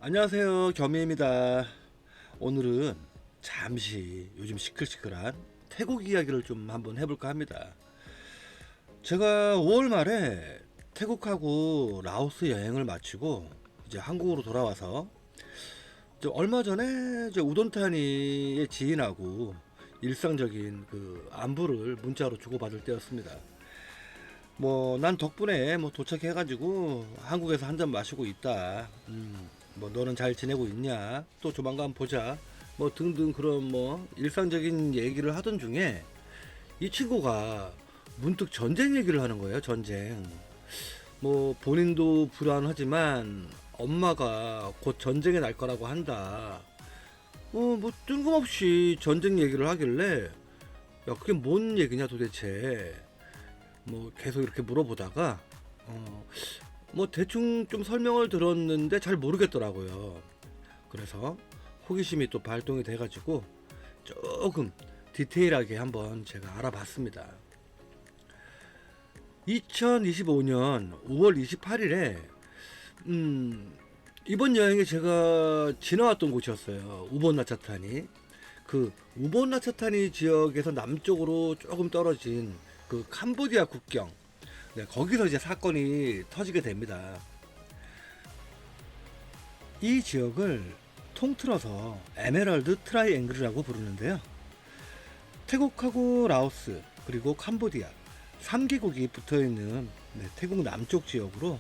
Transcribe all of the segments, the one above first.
안녕하세요, 겸이입니다. 오늘은 잠시 요즘 시끌시끌한 태국 이야기를 좀 한번 해볼까 합니다. 제가 5월 말에 태국하고 라오스 여행을 마치고 이제 한국으로 돌아와서 이제 얼마 전에 이제 우돈타니의 지인하고 일상적인 그 안부를 문자로 주고받을 때였습니다. 뭐 난 덕분에 뭐 도착해가지고 한국에서 한 잔 마시고 있다. 뭐 너는 잘 지내고 있냐? 또 조만간 보자. 뭐 등등 그런 뭐 일상적인 얘기를 하던 중에 이 친구가 문득 전쟁 얘기를 하는 거예요. 전쟁. 뭐 본인도 불안하지만 엄마가 곧 전쟁에 날 거라고 한다. 뭐 뜬금없이 전쟁 얘기를 하길래 야 그게 뭔 얘기냐 도대체. 뭐 계속 이렇게 물어보다가 뭐 대충 좀 설명을 들었는데 잘 모르겠더라고요. 그래서 호기심이 또 발동이 돼가지고 조금 디테일하게 한번 제가 알아봤습니다. 2025년 5월 28일에 이번 여행에 제가 지나왔던 곳이었어요. 우본 나차타니. 그 우본 나차타니 지역에서 남쪽으로 조금 떨어진 그 캄보디아 국경, 네, 거기서 이제 사건이 터지게 됩니다. 이 지역을 통틀어서 에메랄드 트라이앵글이라고 부르는데요. 태국하고 라오스 그리고 캄보디아 3개국이 붙어있는 태국 남쪽 지역으로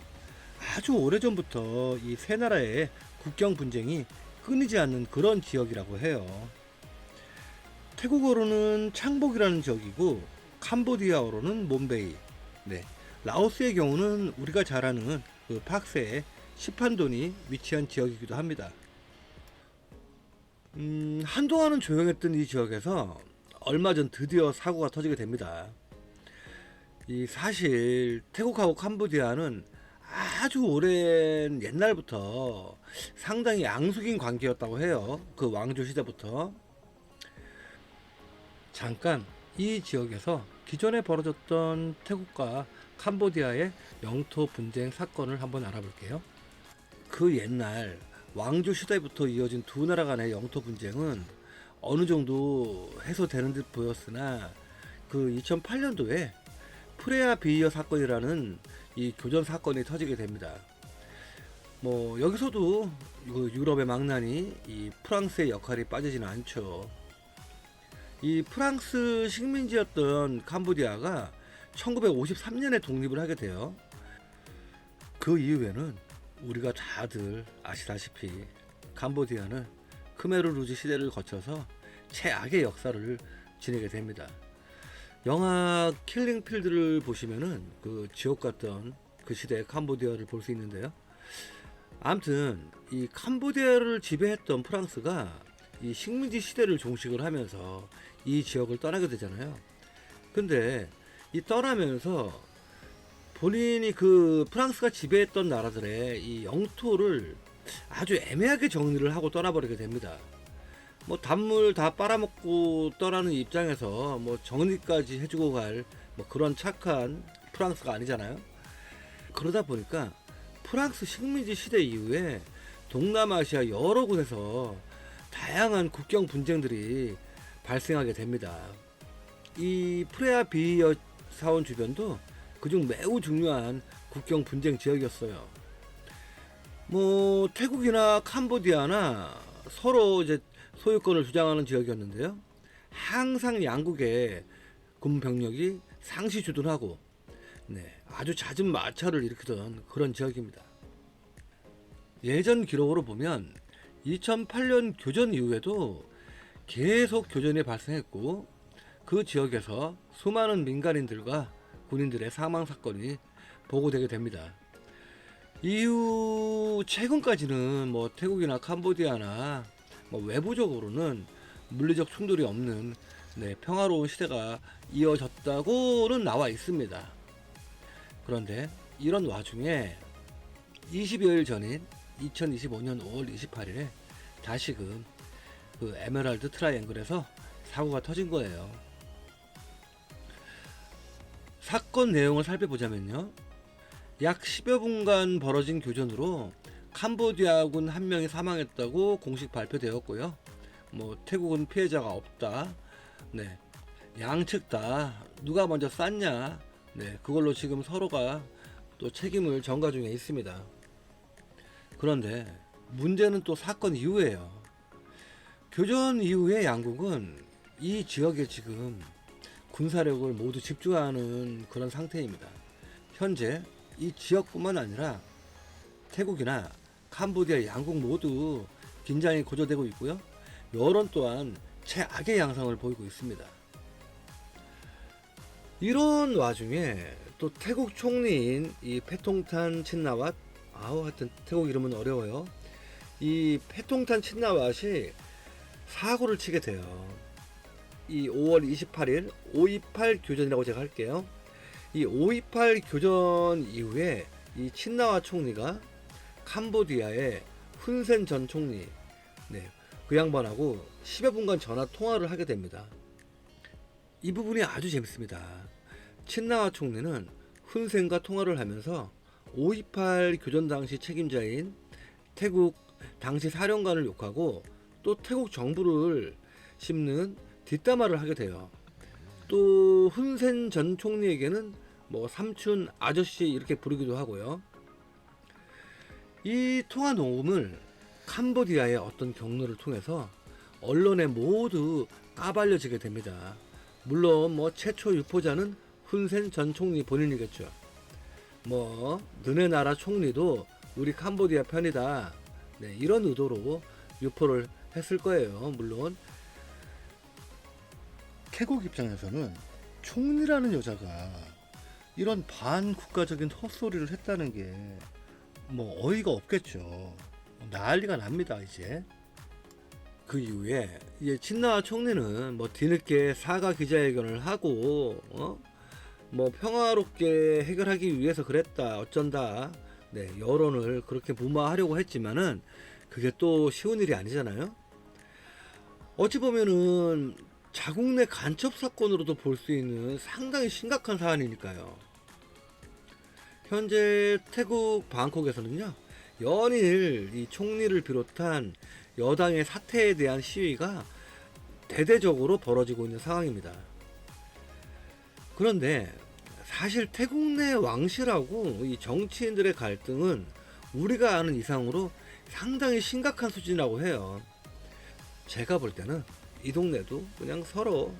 아주 오래전부터 이 세 나라의 국경 분쟁이 끊이지 않는 그런 지역이라고 해요. 태국어로는 창복이라는 지역이고 캄보디아어로는 몬베이, 네, 라오스의 경우는 우리가 잘 아는 그 팍세의 시판돈이 위치한 지역이기도 합니다. 한동안은 조용했던 이 지역에서 얼마 전 드디어 사고가 터지게 됩니다. 이 사실 태국하고 캄보디아는 아주 오랜 옛날부터 상당히 양숙인 관계였다고 해요. 그 왕조 시대부터. 잠깐 이 지역에서 기존에 벌어졌던 태국과 캄보디아의 영토 분쟁 사건을 한번 알아볼게요. 그 옛날 왕조 시대부터 이어진 두 나라 간의 영토 분쟁은 어느 정도 해소되는 듯 보였으나 그 2008년도에 프레아 비이어 사건이라는 이 교전 사건이 터지게 됩니다. 뭐 여기서도 그 유럽의 망나니 이 프랑스의 역할이 빠지지는 않죠. 이 프랑스 식민지였던 캄보디아가 1953년에 독립을 하게 돼요. 그 이후에는 우리가 다들 아시다시피 캄보디아는 크메르루즈 시대를 거쳐서 최악의 역사를 지내게 됩니다. 영화 킬링필드를 보시면은 그 지옥 같던 그 시대의 캄보디아를 볼 수 있는데요. 아무튼 이 캄보디아를 지배했던 프랑스가 이 식민지 시대를 종식을 하면서 이 지역을 떠나게 되잖아요. 근데 이 떠나면서 본인이 그 프랑스가 지배했던 나라들의 이 영토를 아주 애매하게 정리를 하고 떠나버리게 됩니다. 뭐 단물 다 빨아먹고 떠나는 입장에서 뭐 정리까지 해주고 갈 뭐 그런 착한 프랑스가 아니잖아요. 그러다 보니까 프랑스 식민지 시대 이후에 동남아시아 여러 곳에서 다양한 국경 분쟁들이 발생하게 됩니다. 이 프레아 비여 사원 주변도 그중 매우 중요한 국경 분쟁 지역이었어요. 뭐 태국이나 캄보디아나 서로 이제 소유권을 주장하는 지역이었는데요. 항상 양국의 군 병력이 상시 주둔하고 아주 잦은 마찰을 일으키던 그런 지역입니다. 예전 기록으로 보면 2008년 교전 이후에도 계속 교전이 발생했고 그 지역에서 수많은 민간인들과 군인들의 사망 사건이 보고되게 됩니다. 이후 최근까지는 뭐 태국이나 캄보디아나 뭐 외부적으로는 물리적 충돌이 없는 평화로운 시대가 이어졌다고는 나와 있습니다. 그런데 이런 와중에 20여일 전인 2025년 5월 28일에 다시금 그 에메랄드 트라이앵글에서 사고가 터진 거예요. 사건 내용을 살펴보자면요. 약 10여 분간 벌어진 교전으로 캄보디아군 한 명이 사망했다고 공식 발표되었고요. 태국은 피해자가 없다. 네, 양측 다 누가 먼저 쐈냐, 네, 그걸로 지금 서로가 또 책임을 전가 중에 있습니다. 그런데 문제는 또 사건 이후에요. 교전 이후에 양국은 이 지역에 지금 군사력을 모두 집중하는 그런 상태입니다. 현재 이 지역뿐만 아니라 태국이나 캄보디아 양국 모두 긴장이 고조되고 있고요. 여론 또한 최악의 양상을 보이고 있습니다. 이런 와중에 또 태국 총리인 이 패통탄 친나왓, 하여튼 태국 이름은 어려워요. 이 패통탄 친나왓이 사고를 치게 돼요. 이 5월 28일 5.28 교전이라고 제가 할게요. 이 5.28 교전 이후에 이 친나왓 총리가 캄보디아의 훈센 전 총리, 네, 그 양반하고 10여 분간 전화 통화를 하게 됩니다. 이 부분이 아주 재밌습니다. 친나왓 총리는 훈센과 통화를 하면서 5.28 교전 당시 책임자인 태국 당시 사령관을 욕하고 또 태국 정부를 씹는 뒷담화를 하게 돼요. 또 훈센 전 총리에게는 삼촌, 아저씨 이렇게 부르기도 하고요. 이 통화 녹음을 캄보디아의 어떤 경로를 통해서 언론에 모두 까발려지게 됩니다. 물론 최초 유포자는 훈센 전 총리 본인이겠죠. 너네 나라 총리도 우리 캄보디아 편이다, 네, 이런 의도로 유포를 했을 거예요. 물론 태국 입장에서는 총리라는 여자가 이런 반국가적인 헛소리를 했다는 게 어이가 없겠죠. 난리가 납니다. 이제 그 이후에 이제 친나왓 총리는 뒤늦게 사과 기자회견을 하고 평화롭게 해결하기 위해서 그랬다 어쩐다, 네, 여론을 그렇게 무마하려고 했지만은 그게 또 쉬운 일이 아니잖아요. 어찌 보면은 자국 내 간첩 사건으로도 볼 수 있는 상당히 심각한 사안이니까요. 현재 태국 방콕에서는요, 연일 이 총리를 비롯한 여당의 사태에 대한 시위가 대대적으로 벌어지고 있는 상황입니다. 그런데 사실 태국 내 왕실하고 이 정치인들의 갈등은 우리가 아는 이상으로 상당히 심각한 수준이라고 해요. 제가 볼 때는 이 동네도 그냥 서로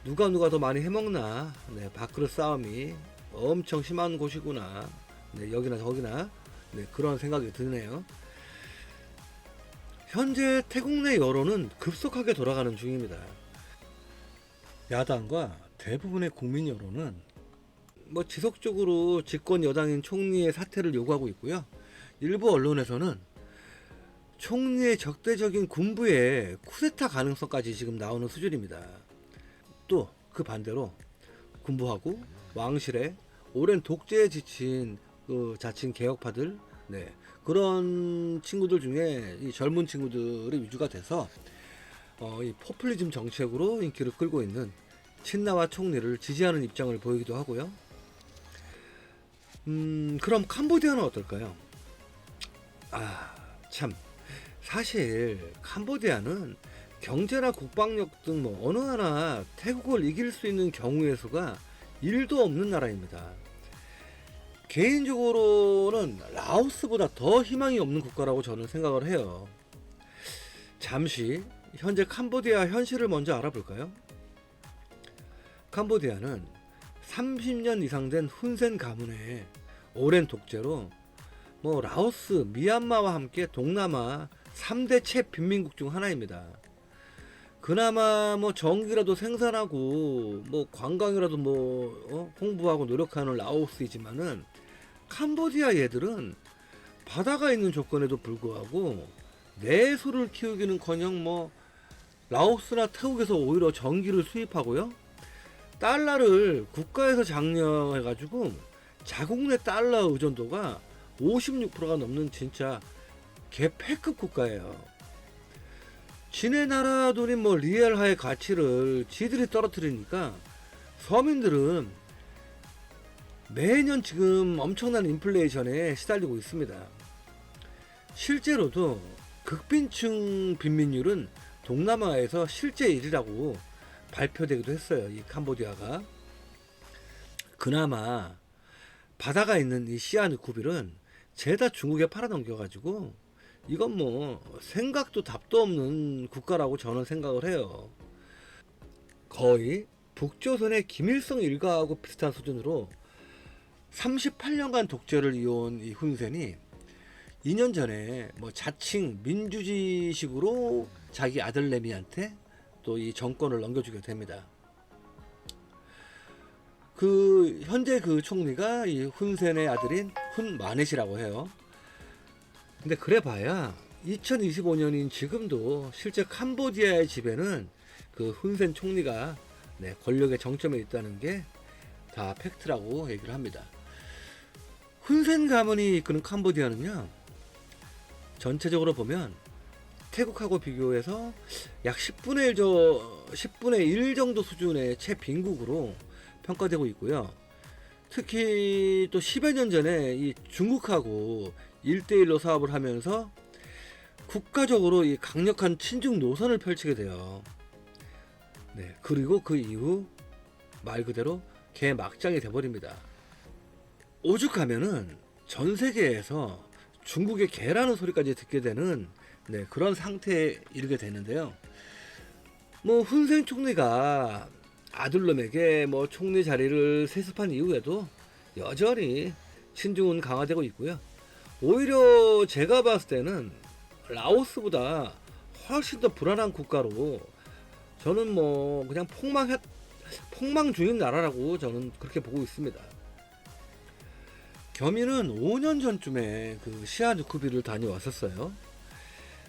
누가 더 많이 해먹나, 네, 밥그릇 싸움이 엄청 심한 곳이구나, 네, 여기나 저기나, 네, 그런 생각이 드네요. 현재 태국 내 여론은 급속하게 돌아가는 중입니다. 야당과 대부분의 국민 여론은 지속적으로 집권 여당인 총리의 사퇴를 요구하고 있고요. 일부 언론에서는 총리의 적대적인 군부의 쿠데타 가능성까지 지금 나오는 수준입니다. 또 그 반대로 군부하고 왕실의 오랜 독재에 지친 그 자칭 개혁파들, 네, 그런 친구들 중에 이 젊은 친구들이 위주가 돼서 이 포퓰리즘 정책으로 인기를 끌고 있는 친나왓 총리를 지지하는 입장을 보이기도 하고요. 그럼 캄보디아는 어떨까요? 참, 사실 캄보디아는 경제나 국방력 등 어느 하나 태국을 이길 수 있는 경우의 수가 1도 없는 나라입니다. 개인적으로는 라오스보다 더 희망이 없는 국가라고 저는 생각을 해요. 잠시 현재 캄보디아 현실을 먼저 알아볼까요? 캄보디아는 30년 이상 된 훈센 가문의 오랜 독재로 라오스, 미얀마와 함께 동남아 3대 최빈민국 중 하나입니다. 그나마 전기라도 생산하고 관광이라도 홍보하고 노력하는 라오스이지만은 캄보디아 얘들은 바다가 있는 조건에도 불구하고 내소를 키우기는커녕 라오스나 태국에서 오히려 전기를 수입하고요, 달러를 국가에서 장려해가지고 자국 내 달러 의존도가 56%가 넘는 진짜 개패급 국가예요. 지네 나라 돈인 리알화의 가치를 지들이 떨어뜨리니까 서민들은 매년 지금 엄청난 인플레이션에 시달리고 있습니다. 실제로도 극빈층 빈민율은 동남아에서 실제 1위라고 발표되기도 했어요. 이 캄보디아가. 그나마 바다가 있는 이 시아누쿠빌은 죄다 중국에 팔아넘겨가지고 이건 뭐 생각도 답도 없는 국가라고 저는 생각을 해요. 거의 북조선의 김일성 일가하고 비슷한 수준으로 38년간 독재를 이어온 이 훈센이 2년 전에 뭐 자칭 민주주의식으로 자기 아들 레미한테 또 이 정권을 넘겨주게 됩니다. 그 현재 그 총리가 이 훈센의 아들인 훈마넷이라고 해요. 근데 그래봐야 2025년인 지금도 실제 캄보디아의 지배는 그 훈센 총리가 권력의 정점에 있다는 게 다 팩트라고 얘기를 합니다. 훈센 가문이 이끄는 캄보디아는요, 전체적으로 보면 태국하고 비교해서 약 10분의 1 정도 수준의 최빈국으로 평가되고 있고요. 특히 또 10여 년 전에 이 중국하고 1대1로 사업을 하면서 국가적으로 이 강력한 친중 노선을 펼치게 돼요. 그리고 그 이후 말 그대로 개막장이 돼버립니다. 오죽하면은 전 세계에서 중국의 개라는 소리까지 듣게 되는 그런 상태에 이르게 되는데요. 뭐 훈센 총리가 아들놈에게 뭐 총리 자리를 세습한 이후에도 여전히 친중은 강화되고 있고요. 오히려 제가 봤을 때는 라오스보다 훨씬 더 불안한 국가로 저는 뭐 그냥 폭망 중인 나라라고 저는 그렇게 보고 있습니다. 겸이는 5년 전쯤에 그 시아누쿠비를 다녀왔었어요.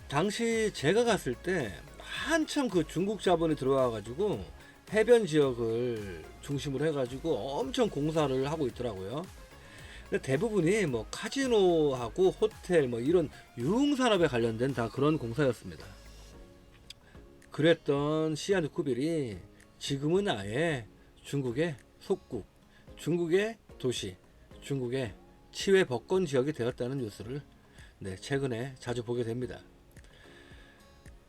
당시 제가 갔을 때 한참 그 중국 자본이 들어와가지고 해변 지역을 중심으로 해가지고 엄청 공사를 하고 있더라고요. 근데 대부분이 뭐 카지노하고 호텔 뭐 이런 유흥산업에 관련된 다 그런 공사였습니다. 그랬던 시아누쿠빌이 지금은 아예 중국의 속국, 중국의 도시, 중국의 치외 법권 지역이 되었다는 뉴스를 최근에 자주 보게 됩니다.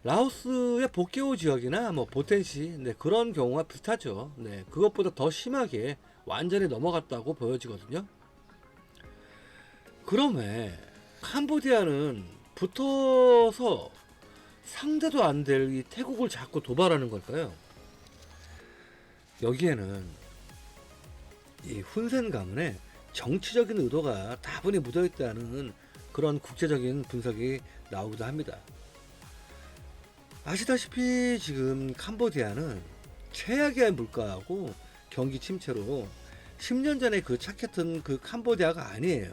라오스의 복개오 지역이나 뭐 보텐시 그런 경우가 비슷하죠. 그것보다 더 심하게 완전히 넘어갔다고 보여지거든요. 그럼 왜 캄보디아는 붙어서 상대도 안 될 이 태국을 자꾸 도발하는 걸까요? 여기에는 이 훈센 가문의 정치적인 의도가 다분히 묻어있다는 그런 국제적인 분석이 나오기도 합니다. 아시다시피 지금 캄보디아는 최악의 물가하고 경기 침체로 10년 전에 그 착했던 그 캄보디아가 아니에요.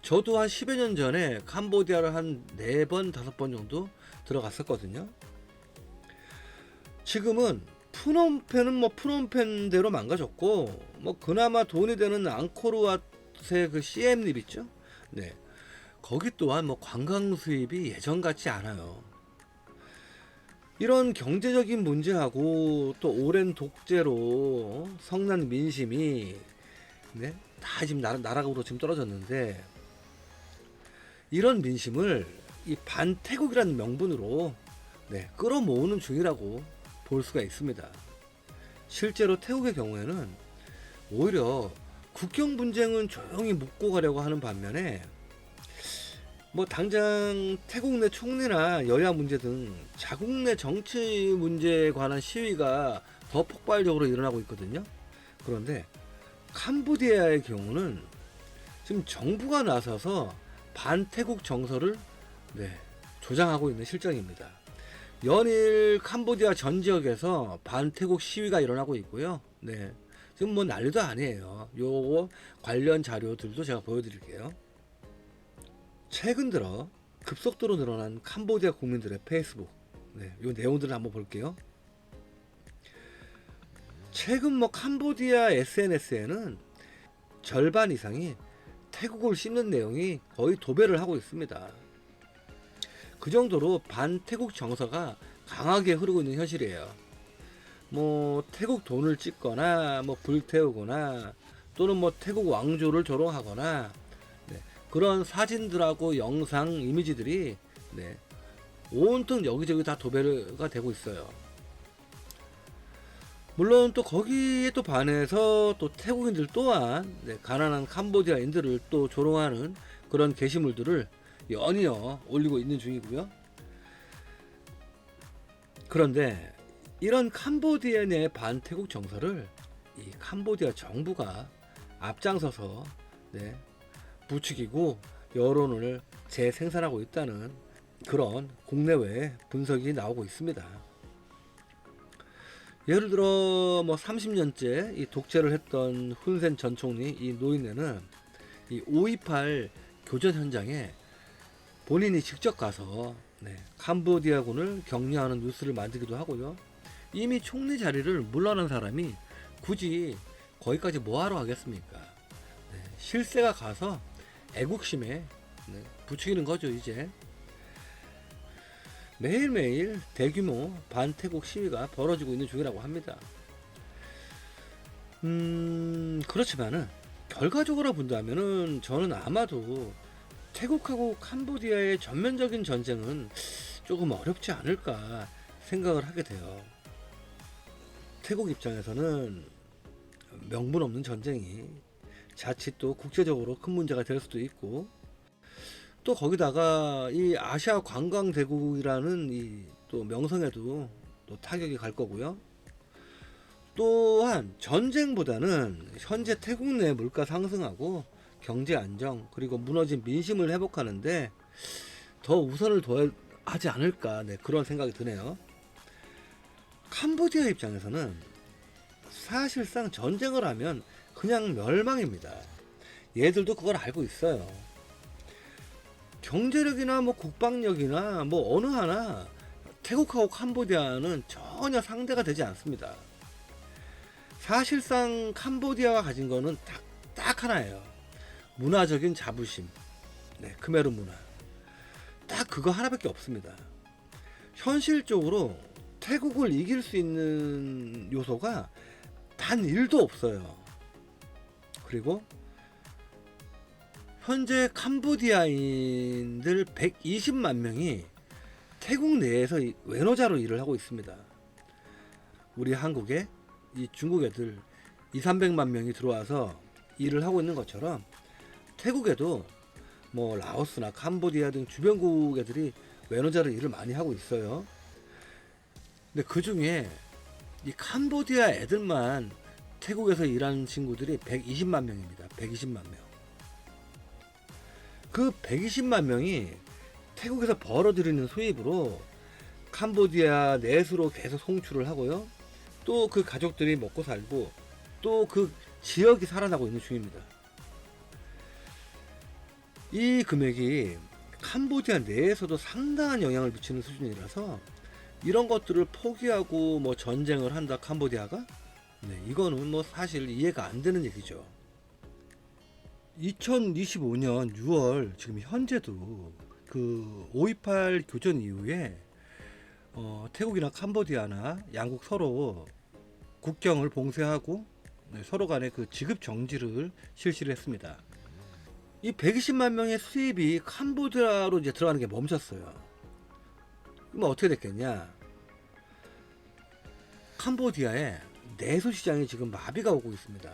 저도 한 10여 년 전에 캄보디아를 한 4번, 5번 정도 들어갔었거든요. 지금은 푸놈펜은 뭐 푸놈펜대로 망가졌고, 뭐 그나마 돈이 되는 앙코르왓의 그 CM립 있죠? 거기 또한 뭐 관광 수입이 예전 같지 않아요. 이런 경제적인 문제하고 또 오랜 독재로 성난 민심이 다 지금 나락으로 지금 떨어졌는데, 이런 민심을 이 반태국이라는 명분으로 끌어모으는 중이라고 볼 수가 있습니다. 실제로 태국의 경우에는 오히려 국경 분쟁은 조용히 묻고 가려고 하는 반면에 뭐 당장 태국 내 총리나 여야 문제 등 자국 내 정치 문제에 관한 시위가 더 폭발적으로 일어나고 있거든요. 그런데 캄보디아의 경우는 지금 정부가 나서서 반태국 정서를 조장하고 있는 실정입니다. 연일 캄보디아 전 지역에서 반태국 시위가 일어나고 있고요. 지금 뭐 난리도 아니에요. 요거 관련 자료들도 제가 보여드릴게요. 최근 들어 급속도로 늘어난 캄보디아 국민들의 페이스북, 요 내용들을 한번 볼게요. 최근 뭐 캄보디아 SNS에는 절반 이상이 태국을 씹는 내용이 거의 도배를 하고 있습니다. 그 정도로 반태국 정서가 강하게 흐르고 있는 현실이에요. 뭐 태국 돈을 찍거나 뭐 불태우거나 또는 뭐 태국 왕조를 조롱하거나 그런 사진들하고 영상, 이미지들이 네, 온통 여기저기 다 도배가 되고 있어요. 물론 또 거기에 또 반해서 또 태국인들 또한 네, 가난한 캄보디아인들을 또 조롱하는 그런 게시물들을 연이어 올리고 있는 중이고요. 그런데 이런 캄보디아 내 반태국 정서를 이 캄보디아 정부가 앞장서서 네, 부추기고 여론을 재생산하고 있다는 그런 국내외 분석이 나오고 있습니다. 예를 들어 뭐 30년째 이 독재를 했던 훈센 전 총리 이 노인네는 이 5.28 교전 현장에 본인이 직접 가서 네, 캄보디아군을 격려하는 뉴스를 만들기도 하고요. 이미 총리 자리를 물러난 사람이 굳이 거기까지 뭐하러 가겠습니까? 네, 실세가 가서 애국심에 네, 부추기는 거죠. 이제 매일매일 대규모 반태국 시위가 벌어지고 있는 중이라고 합니다. 그렇지만은 결과적으로 본다면은 저는 아마도 태국하고 캄보디아의 전면적인 전쟁은 조금 어렵지 않을까 생각을 하게 돼요. 태국 입장에서는 명분 없는 전쟁이 자칫 또 국제적으로 큰 문제가 될 수도 있고, 또 거기다가 이 아시아 관광 대국이라는 이 또 명성에도 또 타격이 갈 거고요. 또한 전쟁보다는 현재 태국 내 물가 상승하고 경제 안정 그리고 무너진 민심을 회복하는데 더 우선을 둬야 하지 않을까, 네, 그런 생각이 드네요. 캄보디아 입장에서는 사실상 전쟁을 하면 그냥 멸망입니다. 얘들도 그걸 알고 있어요. 경제력이나 뭐 국방력이나 뭐 어느 하나 태국하고 캄보디아는 전혀 상대가 되지 않습니다. 사실상 캄보디아가 가진 거는 딱 하나예요. 문화적인 자부심. 네, 크메르 문화. 딱 그거 하나밖에 없습니다. 현실적으로 태국을 이길 수 있는 요소가 단 1도 없어요. 그리고 현재 캄보디아인들 120만 명이 태국 내에서 외노자로 일을 하고 있습니다. 우리 한국에 이 중국 애들 200~300만 명이 들어와서 일을 하고 있는 것처럼 태국에도 뭐 라오스나 캄보디아 등 주변국 애들이 외노자로 일을 많이 하고 있어요. 근데 그 중에 이 캄보디아 애들만 태국에서 일하는 친구들이 120만 명입니다. 120만 명. 그 120만 명이 태국에서 벌어들이는 수입으로 캄보디아 내수로 계속 송출을 하고요. 또 그 가족들이 먹고 살고 또 그 지역이 살아나고 있는 중입니다. 이 금액이 캄보디아 내에서도 상당한 영향을 미치는 수준이라서 이런 것들을 포기하고 뭐 전쟁을 한다 캄보디아가? 네, 이거는 뭐 사실 이해가 안 되는 얘기죠. 2025년 6월 지금 현재도 그 5.28 교전 이후에 태국이나 캄보디아나 양국 서로 국경을 봉쇄하고 네, 서로 간의 그 지급 정지를 실시를 했습니다. 이 120만 명의 수입이 캄보디아로 이제 들어가는 게 멈췄어요. 그럼 어떻게 됐겠냐? 캄보디아의 내수 시장이 지금 마비가 오고 있습니다.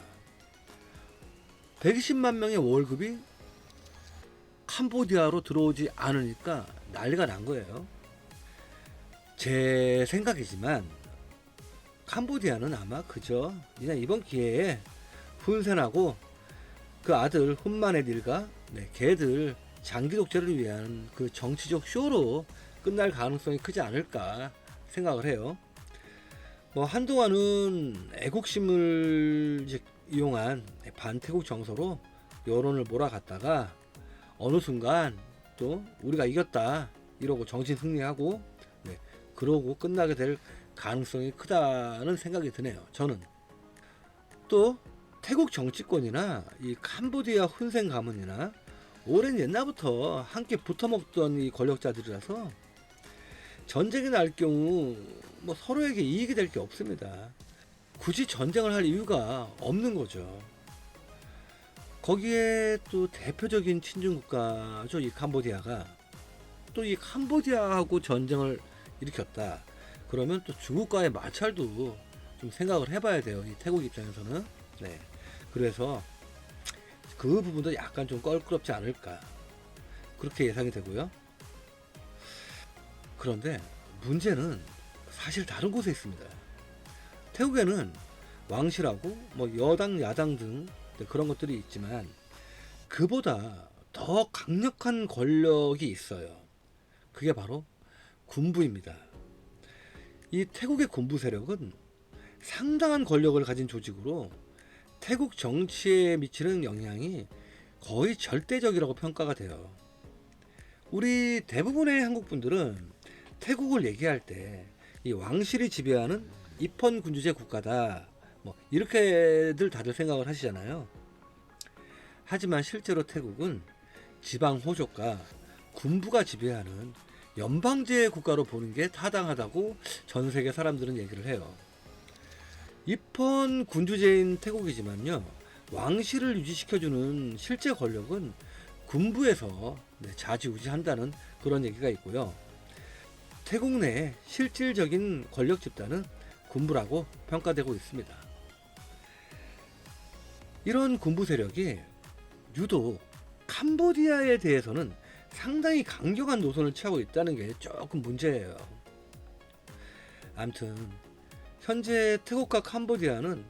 120만 명의 월급이 캄보디아로 들어오지 않으니까 난리가 난 거예요. 제 생각이지만 캄보디아는 아마 그저 그냥 이번 기회에 훈센하고 그 아들 훈마네딜과 네, 걔들 장기 독재를 위한 그 정치적 쇼로 끝날 가능성이 크지 않을까 생각을 해요. 뭐 한동안은 애국심을 이용한 반태국 정서로 여론을 몰아갔다가 어느 순간 또 우리가 이겼다 이러고 정신 승리하고 네, 그러고 끝나게 될 가능성이 크다는 생각이 드네요. 저는 또 태국 정치권이나 이 캄보디아 훈센 가문이나 오랜 옛날부터 함께 붙어먹던 이 권력자들이라서 전쟁이 날 경우 뭐 서로에게 이익이 될 게 없습니다. 굳이 전쟁을 할 이유가 없는 거죠. 거기에 또 대표적인 친중 국가죠. 이 캄보디아가 또 이 캄보디아하고 전쟁을 일으켰다. 그러면 또 중국과의 마찰도 좀 생각을 해봐야 돼요. 이 태국 입장에서는. 네. 그래서 그 부분도 약간 좀 껄끄럽지 않을까. 그렇게 예상이 되고요. 그런데 문제는 사실 다른 곳에 있습니다. 태국에는 왕실하고 뭐 여당, 야당 등 그런 것들이 있지만 그보다 더 강력한 권력이 있어요. 그게 바로 군부입니다. 이 태국의 군부 세력은 상당한 권력을 가진 조직으로 태국 정치에 미치는 영향이 거의 절대적이라고 평가가 돼요. 우리 대부분의 한국 분들은 태국을 얘기할 때 이 왕실이 지배하는 입헌 군주제 국가다, 뭐 이렇게들 다들 생각을 하시잖아요. 하지만 실제로 태국은 지방 호족과 군부가 지배하는 연방제 국가로 보는 게 타당하다고 전 세계 사람들은 얘기를 해요. 입헌 군주제인 태국이지만요, 왕실을 유지시켜주는 실제 권력은 군부에서 좌지우지한다는 그런 얘기가 있고요. 태국 내 실질적인 권력 집단은 군부라고 평가되고 있습니다. 이런 군부 세력이 유독 캄보디아에 대해서는 상당히 강경한 노선을 취하고 있다는 게 조금 문제예요. 아무튼 현재 태국과 캄보디아는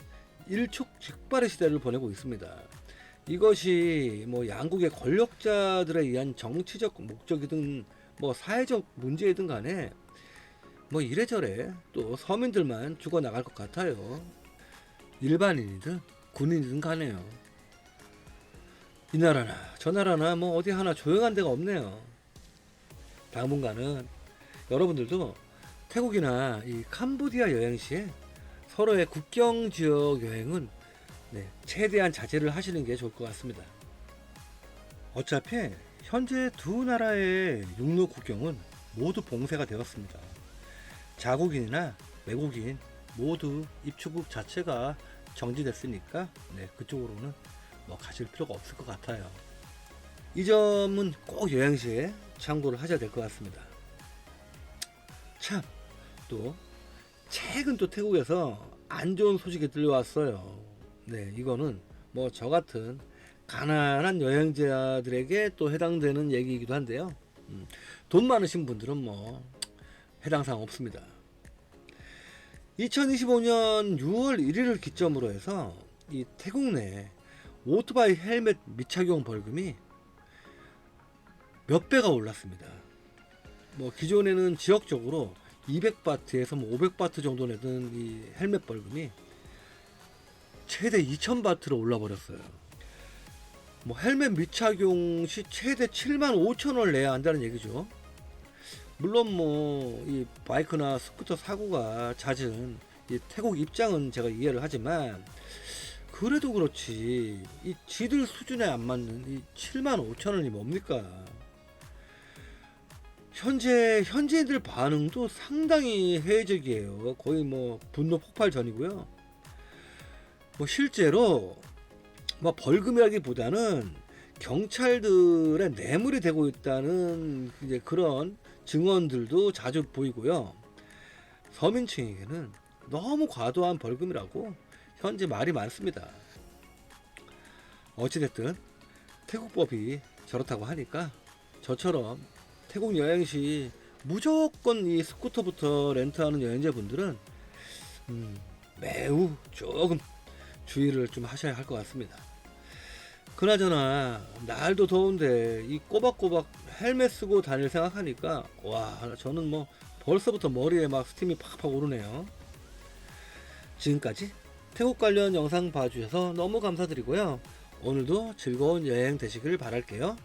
일촉즉발의 시대를 보내고 있습니다. 이것이 뭐 양국의 권력자들에 의한 정치적 목적이든 뭐 사회적 문제이든 간에 뭐 이래저래 또 서민들만 죽어나갈 것 같아요. 일반인이든 군인이든 간에요. 이 나라나 저 나라나 뭐 어디 하나 조용한 데가 없네요. 당분간은 여러분들도 태국이나 이 캄보디아 여행 시에 서로의 국경 지역 여행은 최대한 자제를 하시는 게 좋을 것 같습니다. 어차피 현재 두 나라의 육로 국경은 모두 봉쇄가 되었습니다. 자국인이나 외국인 모두 입출국 자체가 정지됐으니까 그쪽으로는 뭐 가실 필요가 없을 것 같아요. 이 점은 꼭 여행 시에 참고를 하셔야 될 것 같습니다. 참, 또 최근 또 태국에서 안 좋은 소식이 들려왔어요. 이거는 뭐 저 같은 가난한 여행자들에게 또 해당되는 얘기이기도 한데요. 돈 많으신 분들은 뭐 해당 사항 없습니다. 2025년 6월 1일을 기점으로 해서 이 태국 내 오토바이 헬멧 미착용 벌금이 몇 배가 올랐습니다. 뭐 기존에는 지역적으로 200바트에서 뭐 500바트 정도 내던 이 헬멧 벌금이 최대 2000바트로 올라 버렸어요. 뭐 헬멧 미착용 시 최대 75,000원을 내야 한다는 얘기죠. 물론 뭐 이 바이크나 스쿠터 사고가 잦은 이 태국 입장은 제가 이해를 하지만 그래도 그렇지 이 지들 수준에 안 맞는 이 75,000원이 뭡니까? 현지인들 반응도 상당히 회의적이에요. 거의 뭐 분노 폭발 전이고요. 뭐 실제로 뭐 벌금이라기보다는 경찰들의 뇌물이 되고 있다는 이제 그런 증언들도 자주 보이고요. 서민층에게는 너무 과도한 벌금이라고 현재 말이 많습니다. 어찌됐든 태국법이 저렇다고 하니까 저처럼 태국 여행 시 무조건 이 스쿠터부터 렌트하는 여행자분들은 매우 조금 주의를 좀 하셔야 할 것 같습니다. 그나저나 날도 더운데 이 꼬박꼬박 헬멧 쓰고 다닐 생각하니까 와, 저는 뭐 벌써부터 머리에 막 스팀이 팍팍 오르네요. 지금까지 태국 관련 영상 봐주셔서 너무 감사드리고요. 오늘도 즐거운 여행 되시길 바랄게요.